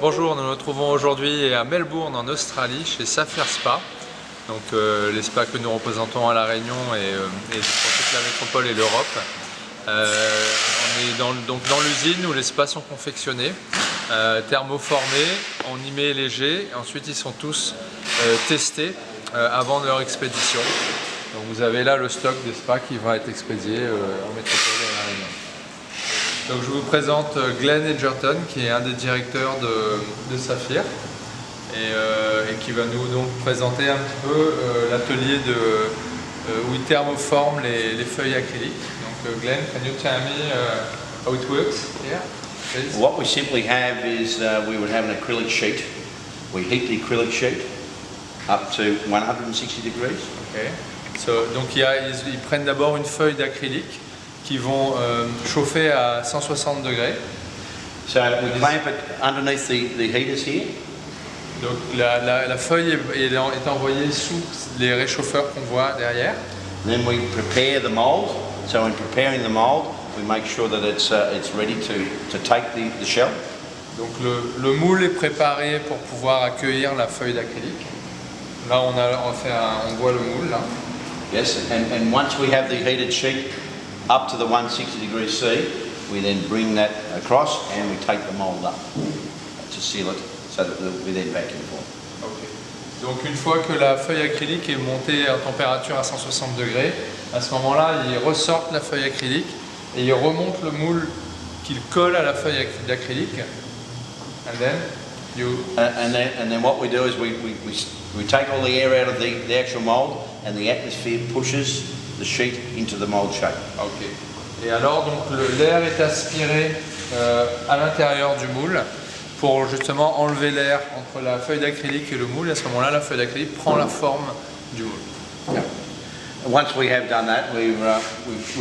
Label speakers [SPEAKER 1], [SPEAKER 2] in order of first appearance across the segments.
[SPEAKER 1] bonjour, nous nous retrouvons aujourd'hui à Melbourne en Australie chez Saphir Spa. Donc les spas que nous représentons à La Réunion et pour toute la métropole et l'Europe. On est donc dans l'usine où les spas sont confectionnés, thermoformés, en imé léger. Ensuite ils sont tous testés avant leur expédition. Donc vous avez là le stock des spas qui va être expédié en métropole et à La Réunion. Donc je vous présente Glenn Edgerton qui est un des directeurs de Saphir et qui va nous donc présenter un petit peu l'atelier où il thermoforme les feuilles acryliques. Donc Glenn, can you tell me how it works here, please?
[SPEAKER 2] What we simply have is we would have an acrylic sheet. We heat the acrylic sheet up to 160 degrees.
[SPEAKER 1] Okay. Donc ils prennent d'abord une feuille d'acrylique qui vont chauffer à 160 degrés.
[SPEAKER 2] So we clamp it underneath the heaters here.
[SPEAKER 1] Donc la feuille est envoyée sous les réchauffeurs qu'on voit derrière.
[SPEAKER 2] Then we prepare the mould. So in preparing the mould, we make sure that it's ready to take the shell.
[SPEAKER 1] Donc le moule est préparé pour pouvoir accueillir la feuille d'acrylique. Là on voit le moule là.
[SPEAKER 2] Yes, and once we have the heated sheet up to the 160 degrees C, we then bring that across and we take the mould up to seal it so that we then vacuum form.
[SPEAKER 1] Okay. Donc une fois que la feuille acrylique est montée en température à 160 degrés, à ce moment-là, ils ressortent la feuille acrylique et ils remontent le moule qu'ils collent à la feuille d'acrylique. And then
[SPEAKER 2] what we do is we take all the air out of the actual mould and the atmosphere pushes the sheet into the mould shape.
[SPEAKER 1] Ok. Et alors donc l'air est aspiré à l'intérieur du moule pour justement enlever l'air entre la feuille d'acrylique et le moule. Et à ce moment-là, la feuille d'acrylique prend la forme du moule.
[SPEAKER 2] Yeah. Once we have done that, we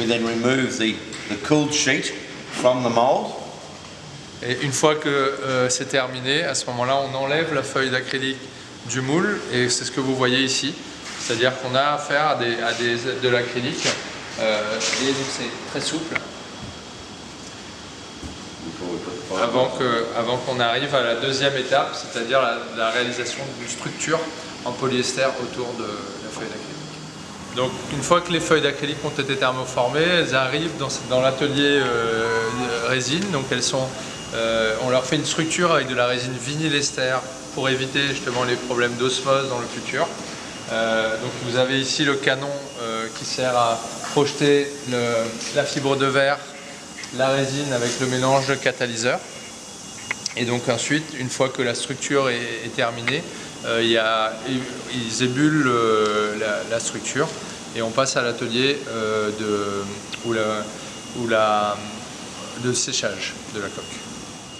[SPEAKER 2] then remove the cooled sheet from the mould.
[SPEAKER 1] Et une fois que c'est terminé, à ce moment-là, on enlève la feuille d'acrylique du moule et c'est ce que vous voyez ici. C'est-à-dire qu'on a affaire à de l'acrylique et donc c'est très souple. Avant qu'on arrive à la deuxième étape, c'est-à-dire la réalisation d'une structure en polyester autour de la feuille d'acrylique. Donc une fois que les feuilles d'acrylique ont été thermoformées, elles arrivent dans l'atelier résine. Donc on leur fait une structure avec de la résine vinylester pour éviter justement les problèmes d'osmose dans le futur. Donc vous avez ici le canon qui sert à projeter la fibre de verre, la résine avec le mélange de catalyseur. Et donc ensuite, une fois que la structure est terminée, ils ébulent la structure et on passe à l'atelier de séchage de la coque.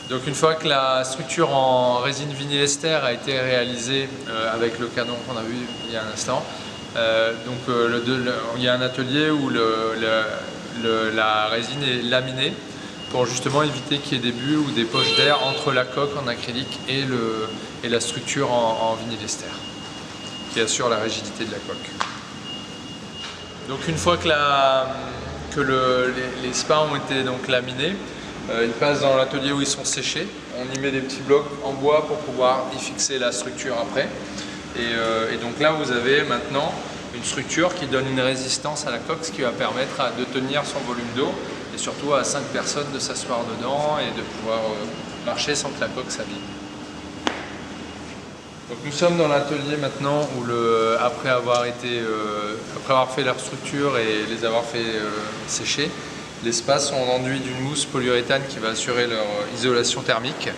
[SPEAKER 1] Donc une fois que la structure en résine vinylester a été réalisée avec le canon qu'on a vu il y a un instant, il y a un atelier où la résine est laminée pour justement éviter qu'il y ait des bulles ou des poches d'air entre la coque en acrylique et la structure en vinylester qui assure la rigidité de la coque. Donc une fois que les spas ont été donc laminés, ils passent dans l'atelier où ils sont séchés. On y met des petits blocs en bois pour pouvoir y fixer la structure après. Et donc là, vous avez maintenant une structure qui donne une résistance à la coque, ce qui va permettre de tenir son volume d'eau et surtout à 5 personnes de s'asseoir dedans et de pouvoir marcher sans que la coque s'abîme. Donc nous sommes dans l'atelier maintenant où après avoir fait leur structure et les avoir fait sécher, les spas sont enduits d'une mousse polyuréthane qui va assurer leur isolation thermique.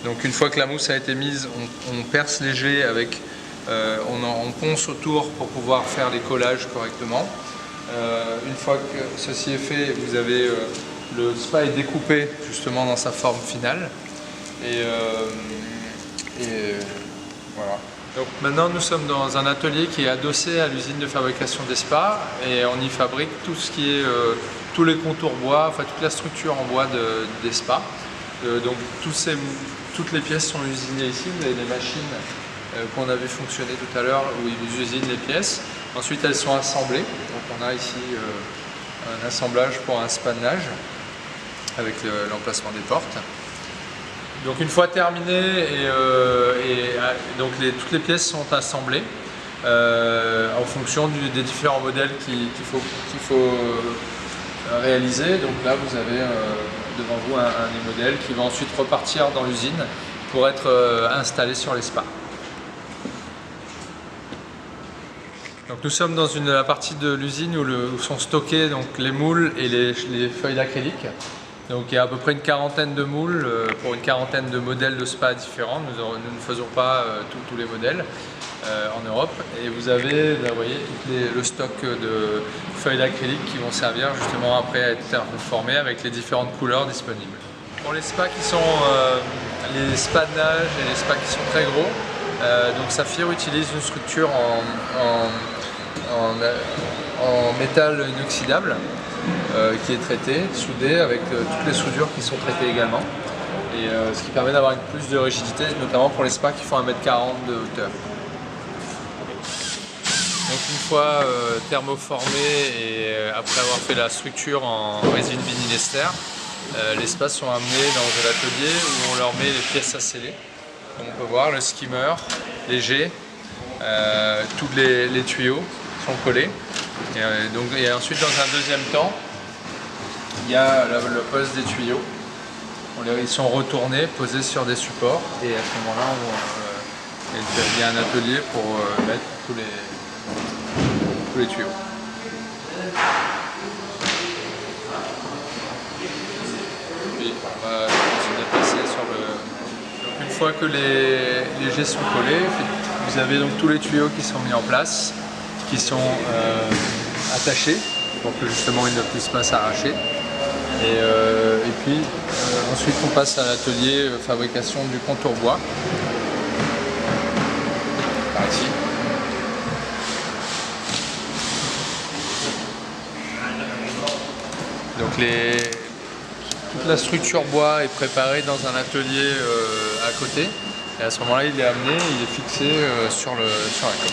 [SPEAKER 1] Donc une fois que la mousse a été mise, on perce léger avec, on ponce autour pour pouvoir faire les collages correctement. Une fois que ceci est fait, vous avez le spa est découpé justement dans sa forme finale. Voilà. Donc maintenant nous sommes dans un atelier qui est adossé à l'usine de fabrication des spas et on y fabrique tout ce qui est tous les contours bois, enfin toute la structure en bois des spas. Donc toutes les pièces sont usinées ici. Vous avez des machines qu'on a vu fonctionner tout à l'heure où ils usinent les pièces. Ensuite elles sont assemblées. Donc on a ici un assemblage pour un spa de nage avec l'emplacement des portes. Donc une fois terminé donc toutes les pièces sont assemblées en fonction des différents modèles qu'il faut réaliser. Donc là vous avez devant vous un des modèles qui va ensuite repartir dans l'usine pour être installé sur les spas. Donc nous sommes dans la partie de l'usine où sont stockés donc, les moules et les feuilles d'acrylique. Donc il y a à peu près une quarantaine de moules pour une quarantaine de modèles de spa différents. Nous ne faisons pas tous les modèles en Europe. Et vous avez, vous voyez, le stock de feuilles d'acrylique qui vont servir justement après à être formées avec les différentes couleurs disponibles. Pour les spas qui sont les spas de nage et les spas qui sont très gros, donc Saphir utilise une structure en métal inoxydable qui est traitée, soudée avec toutes les soudures qui sont traitées également, et ce qui permet d'avoir plus de rigidité, notamment pour les spas qui font 1,40 m de hauteur. Donc une fois thermoformés et après avoir fait la structure en résine vinylester, les spas sont amenés dans l'atelier où on leur met les pièces à sceller. Comme on peut voir, le skimmer, les jets, tous les tuyaux sont collés. Et ensuite, dans un deuxième temps, il y a le poste des tuyaux. Ils sont retournés, posés sur des supports, et à ce moment-là, il y a un atelier pour mettre tous les tuyaux. Puis on va se déplacer sur le... Donc, une fois que les jets sont collés, vous avez donc tous les tuyaux qui sont mis en place, qui sont attachés pour que justement ils ne puissent pas s'arracher. Et puis ensuite on passe à l'atelier fabrication du contour bois. Par ici. Donc toute la structure bois est préparée dans un atelier à côté. Et à ce moment-là, il est amené, il est fixé sur la coque.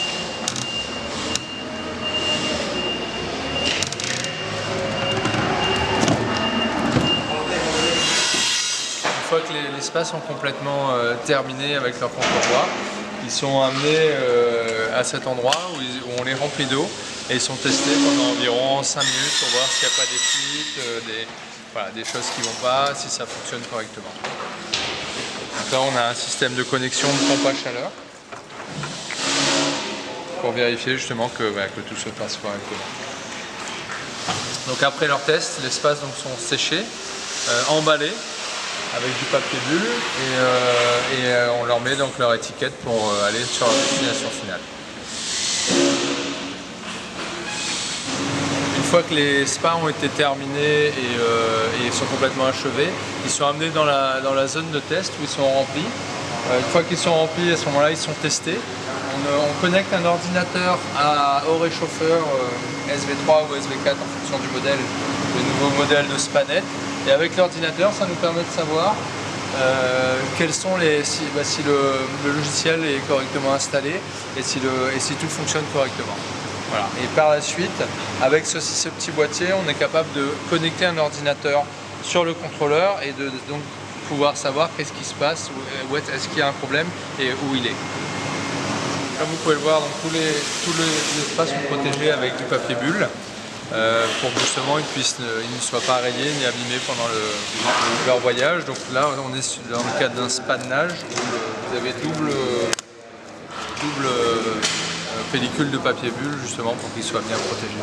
[SPEAKER 1] Une fois que les spas sont complètement terminés avec leur contour bois, ils sont amenés à cet endroit où on les remplit d'eau et ils sont testés pendant environ 5 minutes pour voir s'il n'y a pas des fuites, des choses qui ne vont pas, si ça fonctionne correctement. Donc là, on a un système de connexion de pompe à chaleur pour vérifier justement que tout se passe correctement. Donc après leur test, les spas sont séchés, emballés avec du papier bulle et on leur met donc leur étiquette pour aller sur la destination finale. Une fois que les spas ont été terminés et sont complètement achevés, ils sont amenés dans la zone de test où ils sont remplis. Une fois qu'ils sont remplis, à ce moment-là, ils sont testés. On connecte un ordinateur au réchauffeur SV3 ou SV4 en fonction du modèle, le nouveau modèle de Spanet. Et avec l'ordinateur, ça nous permet de savoir quels sont si le logiciel est correctement installé et si tout fonctionne correctement. Voilà. Et par la suite, avec ce petit boîtier, on est capable de connecter un ordinateur sur le contrôleur et de donc pouvoir savoir qu'est-ce qui se passe, où est-ce qu'il y a un problème et où il est. Comme vous pouvez le voir, donc, tous les espaces sont protégés avec du papier bulle pour que justement ils ne soient pas rayés ni abîmés pendant leur voyage. Donc là, on est dans le cadre d'un spa de nage où vous avez double pellicule de papier bulle justement pour qu'il soit bien protégé.